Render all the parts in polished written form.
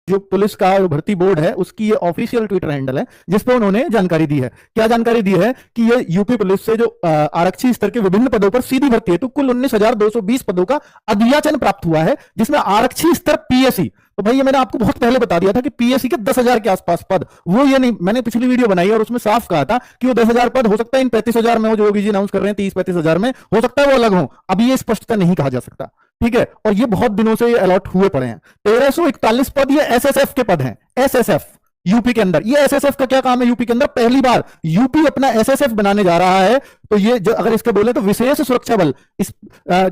जो पुलिस का भर्ती बोर्ड है उसकी ये ऑफिशियल ट्विटर हैंडल है जिसपे उन्होंने जानकारी दी है। क्या जानकारी दी है कि ये यूपी पुलिस से जो आरक्षी स्तर के विभिन्न पदों पर सीधी भर्ती है, तो कुल 19,220 पदों का अधियाचन प्राप्त हुआ है, जिसमें आरक्षी स्तर पीएससी, तो भाई ये मैंने आपको बहुत पहले बता दिया था कि पीएससी के 10,000 के आसपास पद, वो ये नहीं, मैंने पिछली वीडियो बनाई और उसमें साफ कहा था कि वो 10,000 पद हो सकता है इन 35,000 में हो, जो योगी जी अनाउंस कर रहे हैं 30-35,000 में, हो सकता है वो अलग हो, अभी ये स्पष्टता नहीं कहा जा सकता। ठीक है, और ये बहुत दिनों से अलॉट हुए पड़े हैं। 1341 पद ये एसएसएफ के पद हैं, एसएसएफ यूपी के अंदर। ये एसएसएफ का क्या काम है यूपी के अंदर? पहली बार यूपी अपना एसएसएफ बनाने जा रहा है, तो ये जो अगर इसके बोले तो विशेष सुरक्षा बल, इस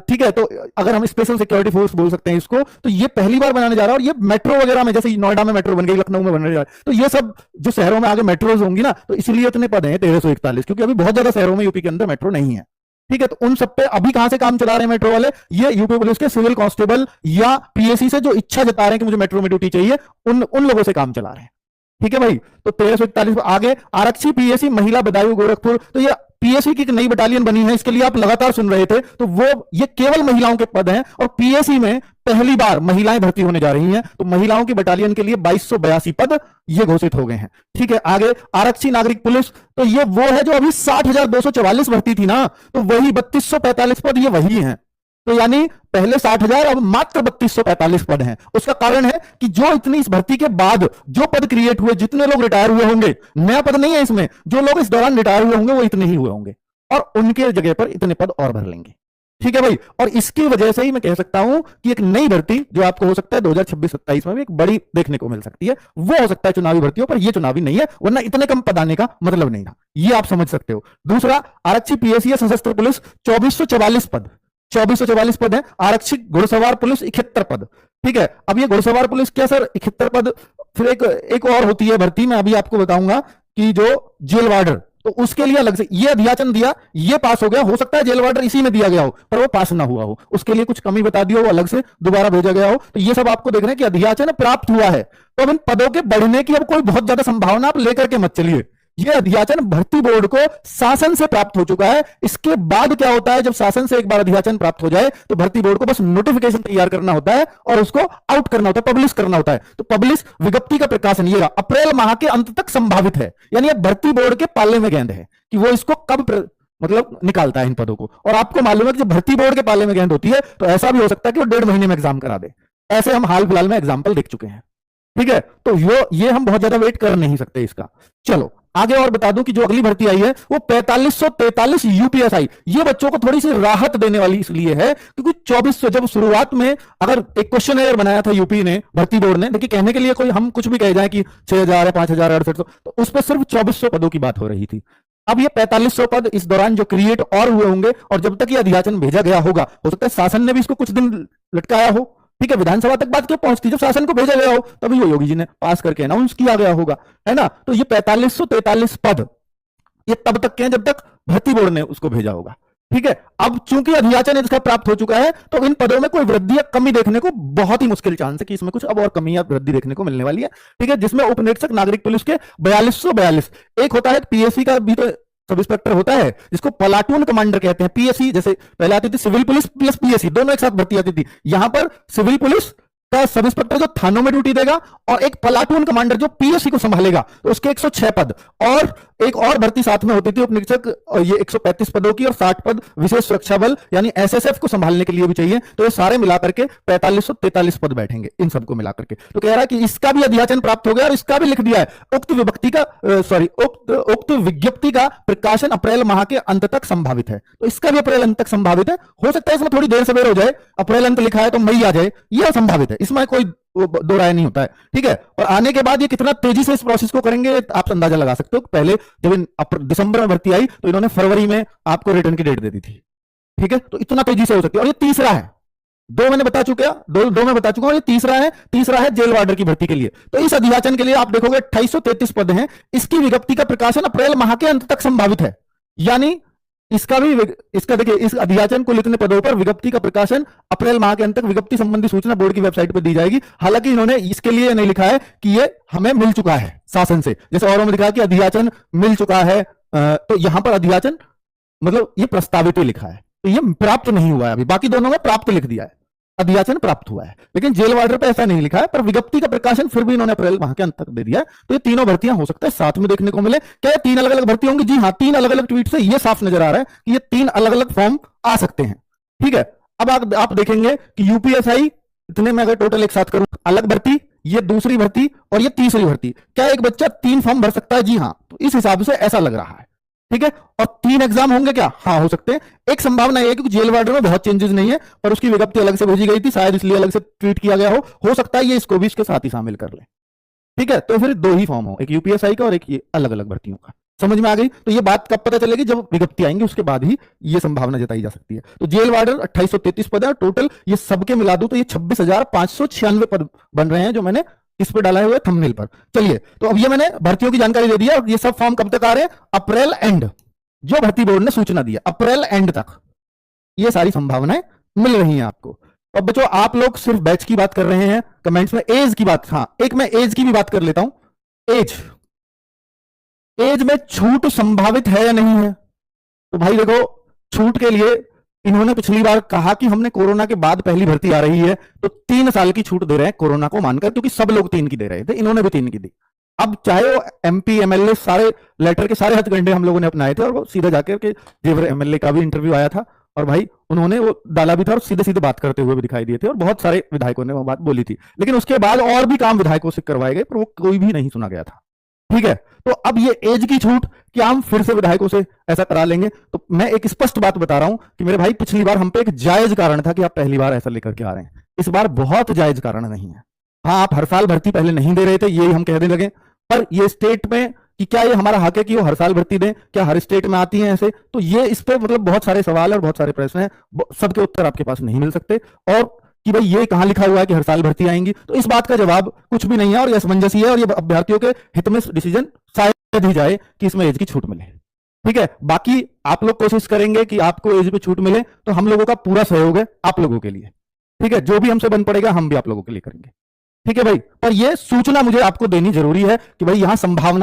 ठीक है, तो अगर हम स्पेशल सिक्योरिटी फोर्स बोल सकते हैं इसको, तो ये पहली बार बनाने जा रहा है। और ये मेट्रो वगैरह में, जैसे नोएडा में मेट्रो बन गई, लखनऊ में बनने जा रहा है, तो ये सब जो शहरों में आगे मेट्रोज होंगी ना, तो इसलिए इतने पद हैं 1341, क्योंकि अभी बहुत ज्यादा शहरों में यूपी के अंदर मेट्रो नहीं है। ठीक है, तो उन सब पे अभी कहां से काम चला रहे हैं मेट्रो वाले? ये यूपी पुलिस के सिविल कांस्टेबल या पीएससी से जो इच्छा जता रहे हैं कि मुझे मेट्रो में ड्यूटी चाहिए, उन लोगों से काम चला रहे हैं। ठीक है भाई, तो 1341 आगे आरक्षी पीएससी महिला बदायूं गोरखपुर, तो ये पीएससी की एक नई बटालियन बनी है, इसके लिए आप लगातार सुन रहे थे, तो वो ये केवल महिलाओं के पद हैं और पीएससी में पहली बार महिलाएं भर्ती होने जा रही हैं, तो महिलाओं की बटालियन के लिए 2282 पद ये घोषित हो गए हैं। ठीक है, आगे आरक्षी नागरिक पुलिस, तो ये वो है जो अभी 60,244 भर्ती थी ना, तो वही 3245 पद ये वही हैं। तो यानी पहले 60,000, अब मात्र 3245 पद हैं। उसका कारण है कि जो इतनी इस भर्ती के बाद जो पद क्रिएट हुए, जितने लोग रिटायर हुए होंगे, नया पद नहीं है इसमें, जो लोग इस दौरान रिटायर हुए होंगे वो इतने ही हुए होंगे और उनके जगह पर इतने पद और भर लेंगे। ठीक है भाई, और इसकी वजह से ही मैं कह सकता हूं कि एक नई भर्ती जो आपको हो सकता है 2026-27 में भी एक बड़ी देखने को मिल सकती है, वो हो सकता है चुनावी भर्तियों पर, ये चुनावी नहीं है, वरना इतने कम पद आने का मतलब नहीं था, ये आप समझ सकते हो। दूसरा, आरक्षी पीएससी सशस्त्र पुलिस 2444 पद, 2444 पद है। आरक्षी घुड़सवार पुलिस 71 पद। ठीक है, अब ये घुड़सवार पुलिस क्या सर 71 पद, फिर एक और होती है भर्ती, मैं अभी आपको बताऊंगा कि जो जेल वार्डर, तो उसके लिए अलग से ये अध्याचन दिया, ये पास हो गया, हो सकता है जेल वार्डर इसी में दिया गया हो पर वो पास ना हुआ हो, उसके लिए कुछ कमी बता दी हो, वो अलग से दोबारा भेजा गया हो, तो ये सब आपको देखना है कि अध्याचन प्राप्त हुआ है। तो अब इन पदों के बढ़ने की अब कोई बहुत ज्यादा संभावना आप लेकर के मत चलिए, ये अध्याचन भर्ती बोर्ड को शासन से प्राप्त हो चुका है। इसके बाद क्या होता है, जब शासन से एक बार अध्याचन प्राप्त हो जाए तो भर्ती बोर्ड को बस नोटिफिकेशन तैयार करना होता है और उसको आउट करना होता है, पब्लिश करना होता है। तो पब्लिश विज्ञप्ति का प्रकाशन ये अप्रैल माह के अंत तक संभावित है, यानी अब भर्ती बोर्ड के पाले में गेंद है कि वो इसको कब मतलब निकालता है इन पदों को। और आपको मालूम है कि जब भर्ती बोर्ड के पाले में गेंद होती है तो ऐसा भी हो सकता है कि वो 1.5 महीने में एग्जाम करा दे, ऐसे हम हाल फिलहाल में एग्जाम्पल देख चुके हैं। ठीक है, तो ये हम बहुत ज्यादा वेट कर नहीं सकते इसका। चलो आगे और बता दूं कि जो अगली भर्ती आई है वो 4543 यूपीएसआई, ये बच्चों को थोड़ी सी राहत देने वाली इसलिए है क्योंकि 2400, जब शुरुआत में अगर एक क्वेश्चन एयर बनाया था यूपी ने, भर्ती बोर्ड ने, देखिए कहने के लिए कोई हम कुछ भी कह जाए कि 6,000 है, 5,000 है, 6800, तो उस पर सिर्फ 2400 पदों की बात हो रही थी। अब ये 4500 पद इस दौरान जो क्रिएट और हुए होंगे, और जब तक ये अध्याचन भेजा गया होगा, हो सकता है शासन ने भी इसको कुछ दिन लटकाया हो। ठीक है, विधानसभा तक बात क्यों पहुंचती, जब शासन को भेजा गया हो तभी वो योगी जी ने पास करके अनाउंस किया गया होगा, है ना। तो ये 4543 पद ये तब तक के हैं जब तक भर्ती बोर्ड ने उसको भेजा होगा। ठीक है, अब चूंकि अध्याचन इसका प्राप्त हो चुका है तो इन पदों में कोई वृद्धि या कमी देखने को बहुत ही मुश्किल चांस है कि इसमें कुछ अब और कमी या वृद्धि देखने को मिलने वाली है। ठीक है, जिसमें उपनिरीक्षक नागरिक पुलिस के 4242, एक होता है पीएससी का भी तो सब इंस्पेक्टर होता है जिसको प्लाटून कमांडर कहते हैं। पीएससी जैसे पहले आती थी सिविल पुलिस प्लस पीएससी, दोनों एक साथ भर्ती आती थी, यहां पर सिविल पुलिस का सब इंस्पेक्टर जो थानों में ड्यूटी देगा और एक प्लाटून कमांडर जो पीएससी को संभालेगा, तो उसके 106 पद, और एक और भर्ती साथ में होती थी उपनिरीक्षक, ये 135 पदों की और 60 पद विशेष सुरक्षा बल यानी एसएसएफ को संभालने के लिए भी चाहिए, तो ये सारे मिलाकर के 4543 पद बैठेंगे इन सबको मिलाकर के। तो कह रहा है कि इसका भी अध्याचन प्राप्त हो गया और इसका भी लिख दिया है, उक्त विज्ञप्ति का प्रकाशन अप्रैल माह के अंत तक संभावित है। तो इसका भी अप्रैल अंत तक संभावित है, हो सकता है इसमें थोड़ी देर सवेर हो जाए, अप्रैल अंत लिखा है तो मई आ जाए, यह संभावित है, इसमें कोई दो राय नहीं होता है। ठीक है, और आने के बाद ये कितना तेजी से इस प्रोसेस को करेंगे आप अंदाजा लगा सकते हो। पहले जब इन दिसंबर में भर्ती आई तो इन्होंने फरवरी में आपको रिटर्न की डेट दे दी थी। ठीक है, तो इतना तेजी से हो सकती है। और ये तीसरा है, दो मैंने बता चुका, दो मैं बता चुका हूं, ये तीसरा है जेल वार्डर की भर्ती के लिए। तो इस अध्याचन के लिए आप देखोगे 2833 पद हैं, इसकी विज्ञप्ति का प्रकाशन अप्रैल माह के अंत तक संभावित है, यानी इसका देखिए इस अध्याचन को इतने पदों पर विज्ञप्ति का प्रकाशन अप्रैल माह के अंत तक विज्ञप्ति संबंधी सूचना बोर्ड की वेबसाइट पर दी जाएगी। हालांकि इन्होंने इसके लिए नहीं लिखा है कि ये हमें मिल चुका है शासन से, जैसे औरों में लिखा है कि अध्याचन मिल चुका है, तो यहां पर अध्याचन मतलब ये प्रस्तावित लिखा है, तो ये प्राप्त नहीं हुआ है अभी, बाकी दोनों में प्राप्त लिख दिया है। अध्याचन प्राप्त हुआ है। लेकिन जेल वार्डर पे ऐसा नहीं लिखा है, पर विज्ञप्ति का प्रकाशन फिर भी इन्होंने अप्रैल माह के अंत तक दे दिया है। तो ये तीनों भर्तियां हो सकता है साथ में देखने को मिले। क्या ये तीन अलग अलग भर्ती होंगी? जी हाँ, तीन अलग अलग ट्वीट से ये साफ नजर आ रहा है कि ये तीन अलग अलग फॉर्म आ सकते हैं। ठीक है, अब आप देखेंगे कि यूपीएसआई इतने में अगर टोटल एक साथ करूं, अलग भर्ती, ये दूसरी भर्ती और ये तीसरी भर्ती, क्या एक बच्चा तीन फॉर्म भर सकता है? जी हाँ, तो इस हिसाब से ऐसा लग रहा है। ठीक है, और तीन एग्जाम होंगे क्या? हाँ, हो सकते हैं। एक संभावना यह है कि जेल वार्डर में बहुत चेंजेस नहीं है, पर उसकी विज्ञप्ति अलग से भेजी गई थी, शायद इसलिए अलग से ट्वीट किया गया हो सकता है ये इसको भी इसके साथ ही शामिल कर ले। ठीक है, तो फिर दो ही फॉर्म हो, एक यूपीएसआई का और एक ये अलग अलग भर्तियों का। समझ में आ गई? तो ये बात कब पता चलेगी? जब विज्ञप्ति आएंगी उसके बाद ही ये संभावना जताई जा सकती है। तो जेल वार्डर 2833 पद है टोटल, ये सबके मिला दूं तो ये 26,596 पद बन रहे हैं जो मैंने इस पे डाला हुआ है थंबनेल पर। चलिए, तो अब ये मैंने भर्तियों की जानकारी दे दी है और ये सब फॉर्म कब तक आ रहे हैं? अप्रैल एंड, जो भर्ती बोर्ड ने सूचना दी है अप्रैल एंड तक ये सारी संभावनाएं मिल रही हैं आपको। अब बच्चों, आप लोग सिर्फ बैच की बात कर रहे हैं कमेंट्स में, एज की बात, हाँ एक मैं एज की भी बात कर लेता हूं। एज में छूट संभावित है या नहीं है? तो भाई देखो, छूट के लिए इन्होंने पिछली बार कहा कि हमने कोरोना के बाद पहली भर्ती आ रही है तो 3 साल की छूट दे रहे हैं कोरोना को मानकर, क्योंकि सब लोग 3 की दे रहे थे, इन्होंने भी 3 की दी। अब चाहे वो एमपी एमएलए सारे लेटर के सारे हथकंडे हम लोगों ने अपनाए थे और वो सीधे जाकर के जेवर एमएलए का भी इंटरव्यू आया था और भाई उन्होंने वो डाला भी था और सीधे सीधे बात करते हुए भी दिखाई दिए थे और बहुत सारे विधायकों ने वो बात बोली थी। लेकिन उसके बाद और भी काम विधायकों से करवाए गए पर वो कोई भी नहीं सुना गया था। ठीक है, तो अब ये एज की छूट क्या हम फिर से विधायकों से ऐसा करा लेंगे? तो मैं एक स्पष्ट बात बता रहा हूं कि मेरे भाई पिछली बार हम पे एक जायज कारण था कि आप पहली बार ऐसा लेकर के आ रहे हैं, इस बार बहुत जायज कारण नहीं है। हाँ, आप हर साल भर्ती पहले नहीं दे रहे थे, यही हम कहने लगे, पर ये स्टेट में कि क्या ये हमारा हक है कि वो हर साल भर्ती दें? क्या हर स्टेट में आती है ऐसे? तो ये इस पे मतलब बहुत सारे सवाल और बहुत सारे प्रश्न हैं, सबके उत्तर आपके पास नहीं मिल सकते। और कि भाई ये कहां लिखा हुआ है कि हर साल भर्ती आएंगी, तो इस बात का जवाब कुछ भी नहीं है और ये असमंजस ही है और ये अभ्यर्थियों के हित में डिसीजन शायद ही जाए कि इसमें एज की छूट मिले। ठीक है, बाकी आप लोग कोशिश करेंगे कि आपको एज पे छूट मिले, तो हम लोगों का पूरा सहयोग है आप लोगों के लिए। ठीक है, जो भी हमसे बन पड़ेगा हम भी आप लोगों के लिए करेंगे। ठीक है भाई, पर यह सूचना मुझे आपको देनी जरूरी है कि भाई यहां संभावना